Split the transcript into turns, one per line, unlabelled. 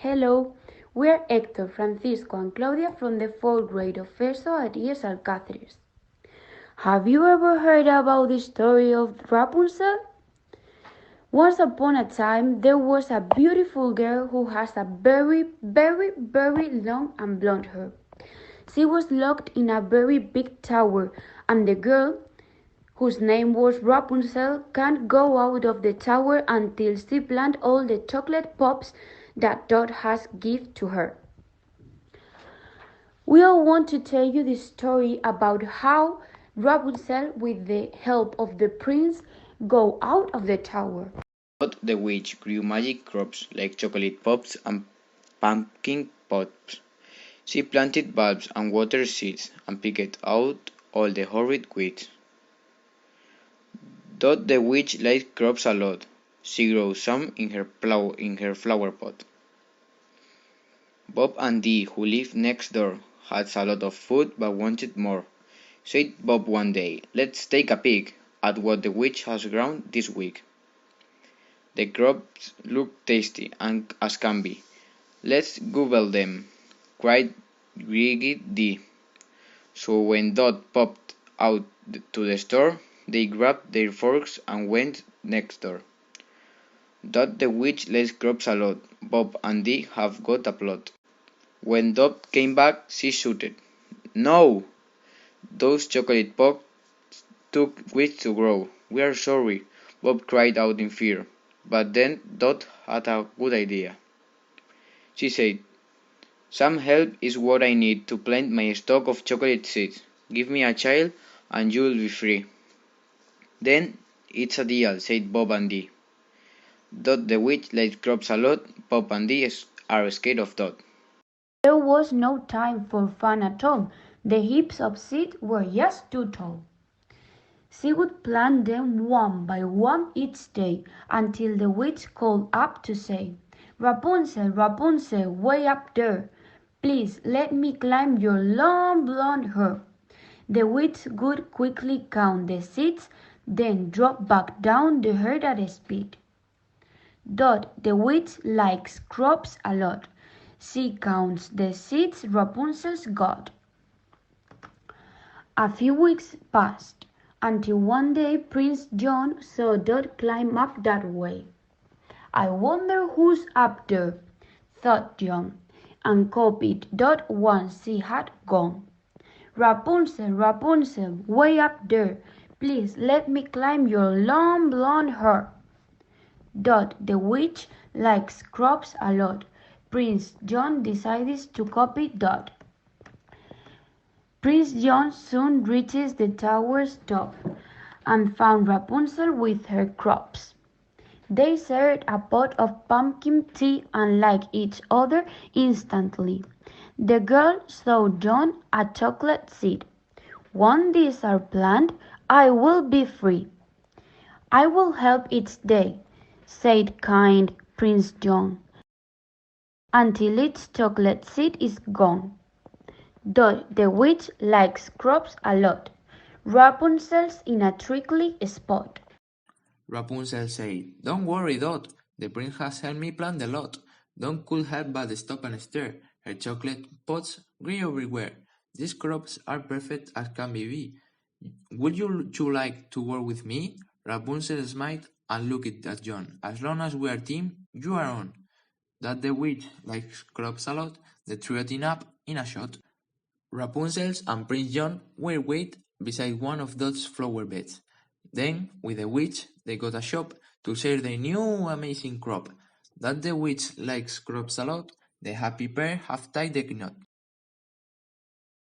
Hello, we're Hector, Francisco, and Claudia from the 4th grade of ESO at AL-QÁZERES. Have you ever heard about the story of Rapunzel? Once upon a time, there was a beautiful girl who has a very long and blonde hair. She was locked in a very big tower, and the girl, whose name was Rapunzel, can't go out of the tower until she planned all the chocolate pops that Dot has given to her. We all want to tell you the story about how Rapunzel, with the help of the prince, go out of the tower.
Dot the witch grew magic crops like chocolate pops and pumpkin pops. She planted bulbs and watered seeds and picked out all the horrid weeds. Dot the witch likes crops a lot. She grows some in her flower pot. Bob and Dee, who lived next door, had a lot of food but wanted more. Said Bob one day, "Let's take a peek at what the witch has grown this week." The crops look tasty as can be. "Let's Google them," cried greedy Dee. So when Dot popped out to the store, they grabbed their forks and went next door. Dot the witch likes crops a lot. Bob and Dee have got a plot. When Dot came back, she shouted, "No! Those chocolate pops took weeks to grow. We are sorry," Bob cried out in fear. But then Dot had a good idea. She said, "Some help is what I need to plant my stock of chocolate seeds. Give me a child and you'll be free." "Then it's a deal," said Bob and Dee. Dot the witch likes crops a lot. Bob and Dee are scared of Dot.
There was no time for fun at all. The heaps of seeds were just too tall. She would plant them one by one each day until the witch called up to say, "Rapunzel, Rapunzel, way up there, please let me climb your long blonde hair." The witch would quickly count the seeds, then drop back down the hair at speed. Dot the witch likes crops a lot. She counts the seeds Rapunzel's got. A few weeks passed, until one day Prince John saw Dot climb up that way. "I wonder who's up there," thought John, and copied Dot once she had gone. "Rapunzel, Rapunzel, way up there, please let me climb your long blonde hair." Dot the witch likes crops a lot. Prince John decided to copy Dot. Prince John soon reaches the tower's top and found Rapunzel with her crops. They shared a pot of pumpkin tea and liked each other instantly. The girl showed John a chocolate seed. "When these are planted, I will be free." "I will help each day," said kind Prince John, "until each chocolate seed is gone." Dot the witch likes crops a lot. Rapunzel's in a tricky spot.
Rapunzel said, "Don't worry, Dot. The prince has helped me plant a lot." Dot could help but stop and stare. Her chocolate pots grew everywhere. "These crops are perfect as can be. Would you two like to work with me?" Rapunzel smiled and looked at John. "As long as we are team, you are on." That the witch likes crops a lot, the trio teamed up in a shot. Rapunzel and Prince John were waiting beside one of Dot's flower beds. Then, with the witch, they got a shop to share their new amazing crop. That the witch likes crops a lot, the happy pair have tied the knot.